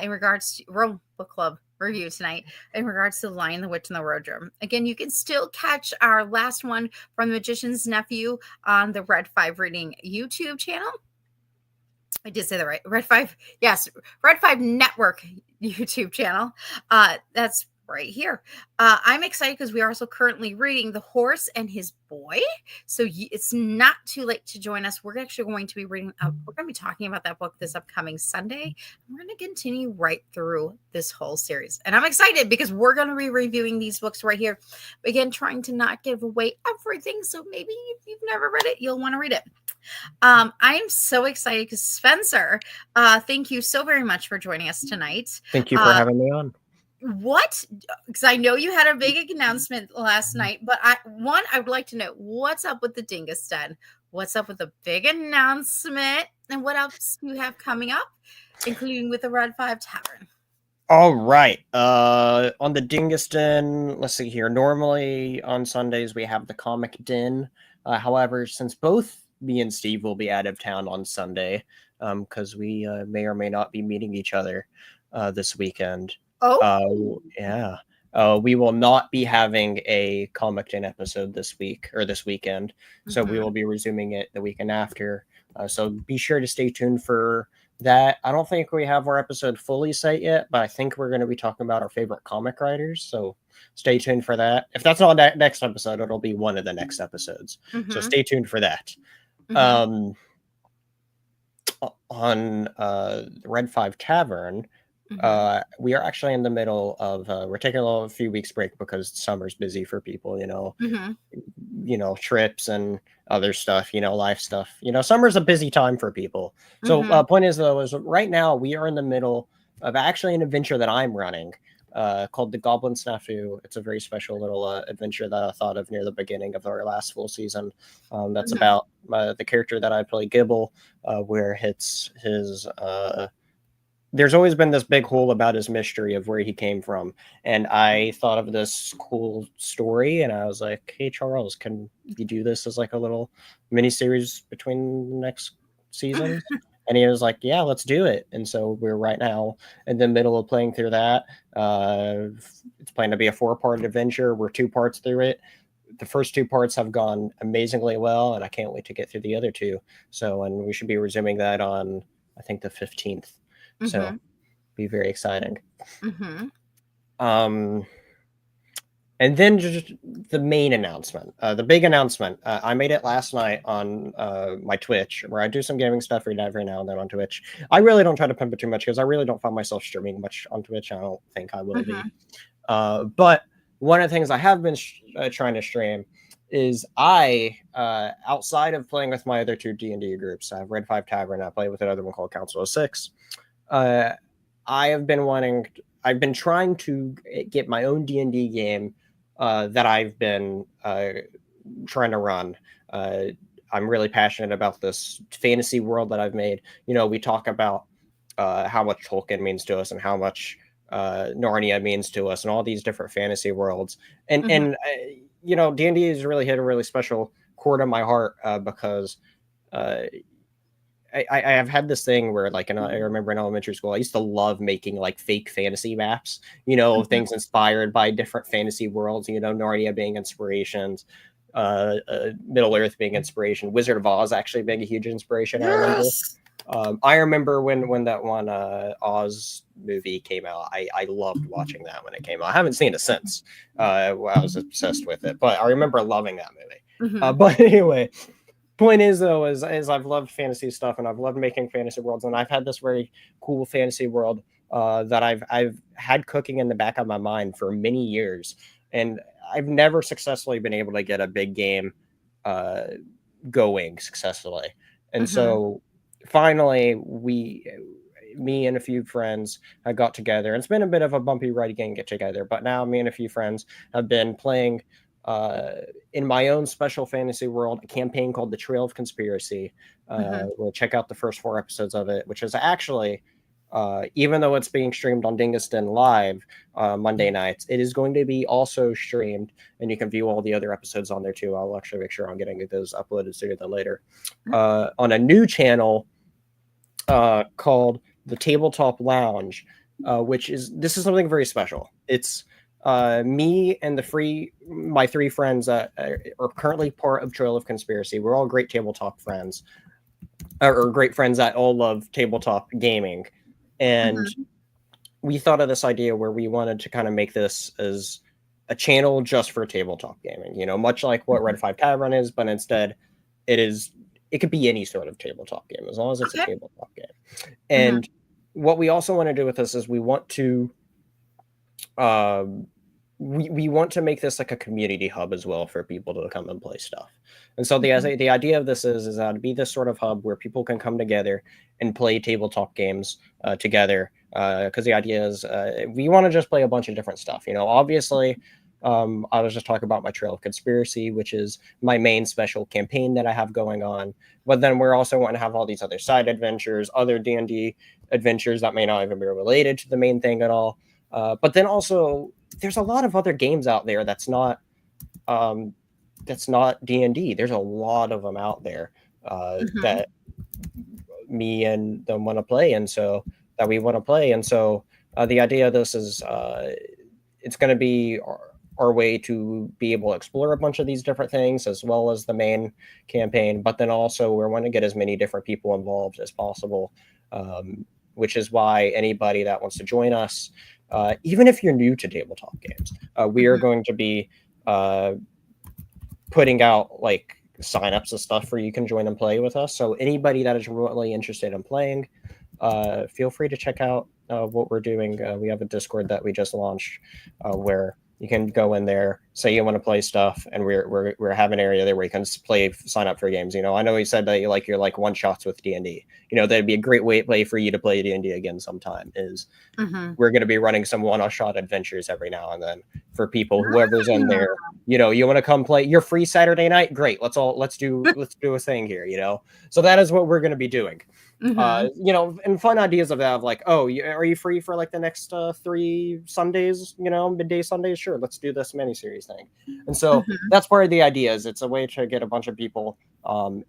in regards to book club review tonight in regards to The Lion, the Witch, and the Wardrobe. Again, you can still catch our last one from The Magician's Nephew on the Red 5 Reading YouTube channel. I did say that right. Red 5. Yes. Red 5 Network YouTube channel. That's right here. I'm excited because we are also currently reading The Horse and His Boy. So it's not too late to join us. We're actually going to be reading, we're going to be talking about that book this upcoming Sunday. We're going to continue right through this whole series. And I'm excited because we're going to be reviewing these books right here. Again, trying to not give away everything. So maybe if you've never read it, you'll want to read it. I'm so excited because Spencer, thank you so very much for joining us tonight. Thank you for having me on. What? Because I know you had a big announcement last night, but I would like to know what's up with the Dingus Den. What's up with the big announcement, and what else do you have coming up, including with the Red 5 Tavern? All right. On the Dingus Den, let's see here. Normally on Sundays we have the Comic Den. However, since both me and Steve will be out of town on Sunday, because we may or may not be meeting each other this weekend. Oh, yeah. We will not be having a Comic Den episode this week or this weekend, so we will be resuming it the weekend after. So be sure to stay tuned for that. I don't think we have our episode fully set yet, but I think we're going to be talking about our favorite comic writers. So stay tuned for that. If that's not that next episode, it'll be one of the next episodes. So stay tuned for that. On Red 5 Tavern, we are actually in the middle of we're taking a few weeks break because summer's busy for people, trips and other stuff, life stuff. Summer's a busy time for people. So point is though, is right now we are in the middle of actually an adventure that I'm running called the Goblin Snafu. It's a very special little adventure that I thought of near the beginning of our last full season. That's about the character that I play, Gibble, where it's his there's always been this big hole about his mystery of where he came from. And I thought of this cool story and I was like, hey, Charles, can you do this as like a little mini series between the next seasons? And he was like, yeah, let's do it. And so we're right now in the middle of playing through that. It's planned to be a 4-part adventure. We're 2 parts through it. The first 2 parts have gone amazingly well, and I can't wait to get through the other 2. And we should be resuming that on, I think, the 15th. So be very exciting. And then just the main announcement, the big announcement. I made it last night on my Twitch, where I do some gaming stuff every now and then on Twitch. I really don't try to pimp it too much because I really don't find myself streaming much on Twitch. I don't think I will be. But one of the things I have been trying to stream is outside of playing with my other 2 D&D groups, I have Red 5 Tavern, I play with another one called Council of 6. I've been trying to get my own D&D game that I've been trying to run. I'm really passionate about this fantasy world that I've made. We talk about how much Tolkien means to us and how much Narnia means to us and all these different fantasy worlds. And D&D has really hit a really special chord in my heart because I have had this thing where, like, I remember in elementary school, I used to love making like fake fantasy maps, things inspired by different fantasy worlds, Narnia being inspirations, Middle Earth being inspiration, Wizard of Oz actually being a huge inspiration. Yes. I remember when that one Oz movie came out. I loved watching that when it came out. I haven't seen it since. I was obsessed with it, but I remember loving that movie. But anyway, point is though, is I've loved fantasy stuff and I've loved making fantasy worlds, and I've had this very cool fantasy world that I've had cooking in the back of my mind for many years, and I've never successfully been able to get a big game going successfully. And so finally me and a few friends have got together, and it's been a bit of a bumpy ride again get together, but now me and a few friends have been playing in my own special fantasy world, a campaign called The Trail of Conspiracy. We'll check out the first 4 episodes of it, which is actually, even though it's being streamed on Dingus Den live Monday nights, it is going to be also streamed, and you can view all the other episodes on there too. I'll actually make sure I'm getting those uploaded sooner than later. On a new channel called The Tabletop Lounge, this is something very special. It's me and my 3 friends are currently part of Trail of Conspiracy. We're all great tabletop friends, or great friends that all love tabletop gaming. And we thought of this idea where we wanted to kind of make this as a channel just for tabletop gaming, much like what Red 5 Tavern is, but instead it could be any sort of tabletop game as long as it's a tabletop game. And what we also want to do with this is we want to we want to make this like a community hub as well for people to come and play stuff. And so the idea of this is that it'd be this sort of hub where people can come together and play tabletop games together. Because the idea is we want to just play a bunch of different stuff. Obviously, I was just talking about my Trail of Conspiracy, which is my main special campaign that I have going on. But then we're also wanting to have all these other side adventures, other D&D adventures that may not even be related to the main thing at all. But then also, there's a lot of other games out there that's not D&D. There's a lot of them out there that me and them want to play, and so that we want to play. And so the idea of this is it's going to be our way to be able to explore a bunch of these different things as well as the main campaign. But then also we want to get as many different people involved as possible, which is why anybody that wants to join us, even if you're new to tabletop games, we are going to be putting out like signups and stuff where you can join and play with us. So anybody that is really interested in playing, feel free to check out what we're doing. We have a Discord that we just launched where you can go in there, say you want to play stuff, and we're have an area there where you can play, sign up for games. You know, I know you said that you like your like one shots with D&D. You know, that'd be a great way for you to play D&D again sometime. Is we're going to be running some one-shot adventures every now and then for people, whoever's in there. You know, you want to come play, you're free Saturday night, great. Let's do a thing here. You know, so that is what we're going to be doing. You know, and fun ideas of that, of like, oh, are you free for like the next 3 Sundays, you know, midday Sundays? Sure, let's do this miniseries thing. And so that's part of the idea. Is it's a way to get a bunch of people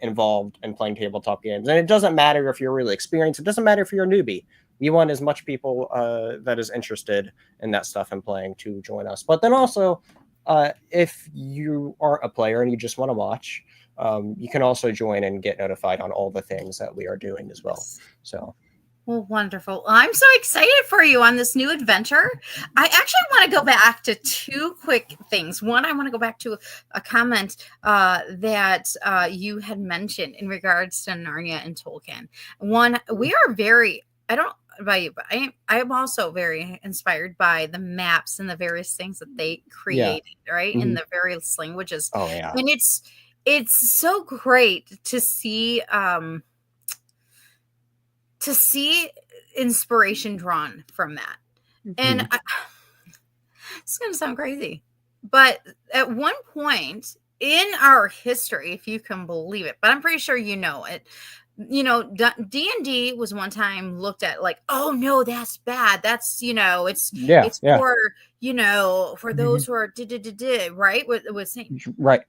involved in playing tabletop games. And it doesn't matter if you're really experienced, it doesn't matter if you're a newbie. We want as much people that is interested in that stuff and playing to join us. But then also, if you aren't a player and you just want to watch, you can also join and get notified on all the things that we are doing as well. So, well, wonderful. I'm so excited for you on this new adventure. I actually want to go back to 2 quick things. One, I want to go back to a comment that you had mentioned in regards to Narnia and Tolkien. One, we are very, I don't know about you, but I am also very inspired by the maps and the various things that they created, right? In the various languages. Oh yeah. And it's so great to see inspiration drawn from that. And it's going to sound crazy, but at one point in our history, if you can believe it, but I'm pretty sure you know it, you know, D&D was one time looked at like, oh no, that's bad. That's, you know, it's for, you know, for those who are right? Was saying right.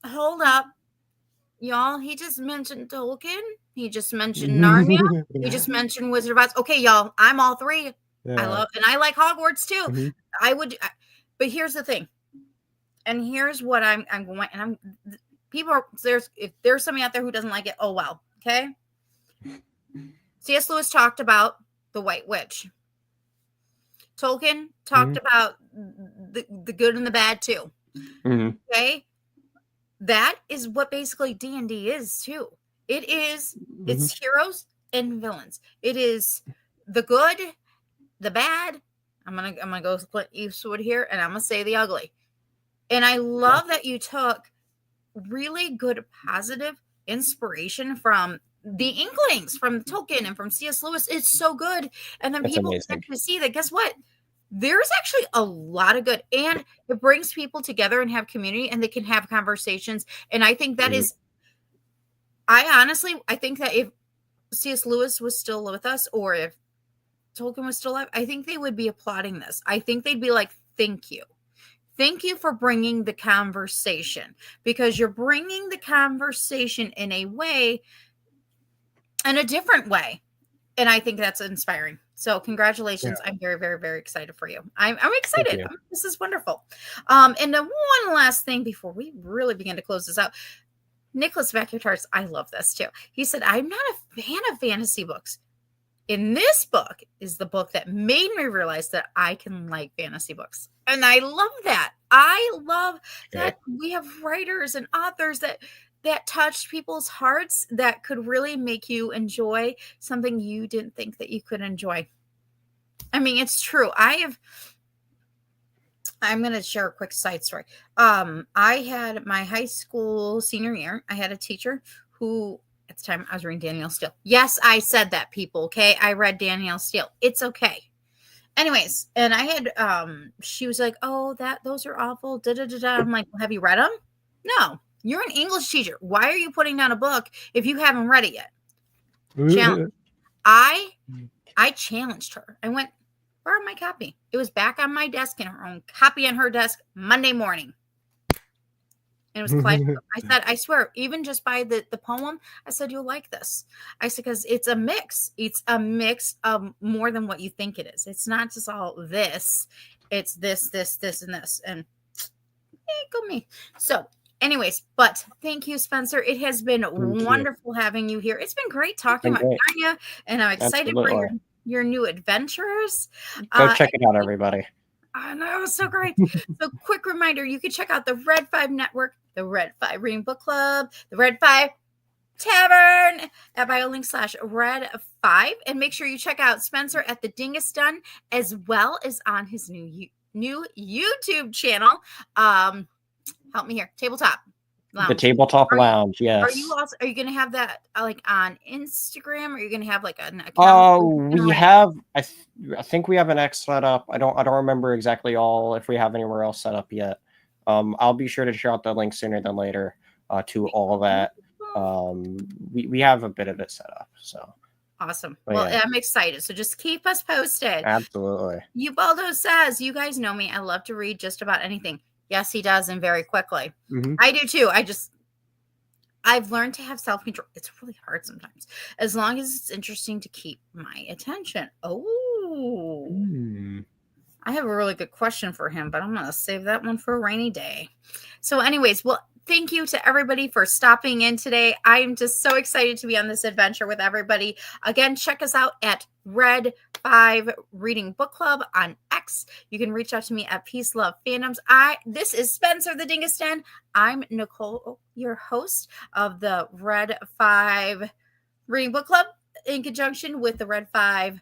Hold up, y'all. He just mentioned Tolkien. He just mentioned Narnia. He just mentioned Wizard of Oz. Okay, y'all. I'm all 3. I like Hogwarts too. I would, but here's the thing, and here's what I'm going. And people are if there's somebody out there who doesn't like it, oh well. Okay. C.S. Lewis talked about the White Witch. Tolkien talked about the good and the bad too. Okay. That is what basically D&D is too. It is, it's heroes and villains. It is the good, the bad. I'm gonna go Clint Eastwood here, and I'm gonna say the ugly. And I love that you took really good positive inspiration from the Inklings, from Tolkien and from C.S. Lewis. It's so good. And then That's people amazing. get to see that, guess what? There's actually a lot of good, and it brings people together and have community, and they can have conversations. And I think that is, I think that if C.S. Lewis was still with us, or if Tolkien was still alive, I think they would be applauding this. I think they'd be like, thank you. Thank you for bringing the conversation, because you're bringing the conversation in a way, in a different way. And I think that's inspiring. So congratulations. I'm very, very, very excited for you. I'm excited. This is wonderful. And then one last thing before we really begin to close this out. Nicholas Vacutarts, I love this too. He said, I'm not a fan of fantasy books. In this book is the book that made me realize that I can like fantasy books. And I love that. I love that we have writers and authors that touched people's hearts, that could really make you enjoy something you didn't think that you could enjoy. I mean, it's true. I'm going to share a quick side story. I had my high school senior year, I had a teacher who, at the time, I was reading Danielle Steele. Yes, I said that, people, okay? I read Danielle Steele. It's okay. Anyways, and I had, she was like, oh, those are awful, da-da-da-da. I'm like, well, have you read them? No. You're an English teacher. Why are you putting down a book if you haven't read it yet? Challenge. I challenged her. I went, borrow my copy. It was back on my desk in her own copy on her desk Monday morning. And it was quiet. I said, I swear, even just by the poem, I said, you'll like this. I said, because it's a mix. It's a mix of more than what you think it is. It's not just all this. It's this, this, this, and this. And go me. So anyways, but thank you, Spencer. It has been wonderful having you here. It's been great talking about Narnia, and I'm excited for your new adventures. Go check it out, everybody. I know, it was so great. So quick reminder, you can check out the Red 5 Network, the Red 5 Reading Book Club, the Red 5 Tavern at biolink/Red5. And make sure you check out Spencer at the Dingus Den, as well as on his new YouTube channel. Help me here. Tabletop Lounge. The Tabletop Lounge, yes. Are you going to have that like on Instagram? Or are you going to have like an account? Oh, we have. I think we have an X set up. I don't remember exactly if we have anywhere else set up yet. I'll be sure to share out the link sooner than later to all that. We have a bit of it set up. So awesome. Well, yeah. I'm excited. So just keep us posted. Absolutely. Ubaldo says, you guys know me. I love to read just about anything. Yes, he does, and very quickly. Mm-hmm. I do too. I've learned to have self-control. It's really hard sometimes, as long as it's interesting to keep my attention. Oh, I have a really good question for him, but I'm going to save that one for a rainy day. So anyways, well, thank you to everybody for stopping in today. I'm just so excited to be on this adventure with everybody. Again, check us out at Red 5 Reading Book Club on X. You can reach out to me at Peace Love Fandoms. This is Spencer the Dingus Den. I'm Nicole, your host of the Red 5 Reading Book Club, in conjunction with the Red 5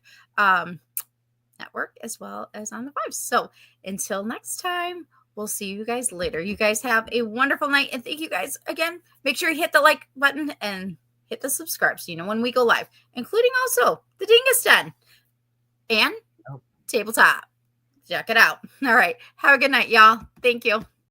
Network, as well as on the Vibes. So until next time, we'll see you guys later. You guys have a wonderful night. And thank you guys again. Make sure you hit the like button and hit the subscribe so you know when we go live, including also the Dingus Den and Tabletop. Check it out. All right. Have a good night, y'all. Thank you.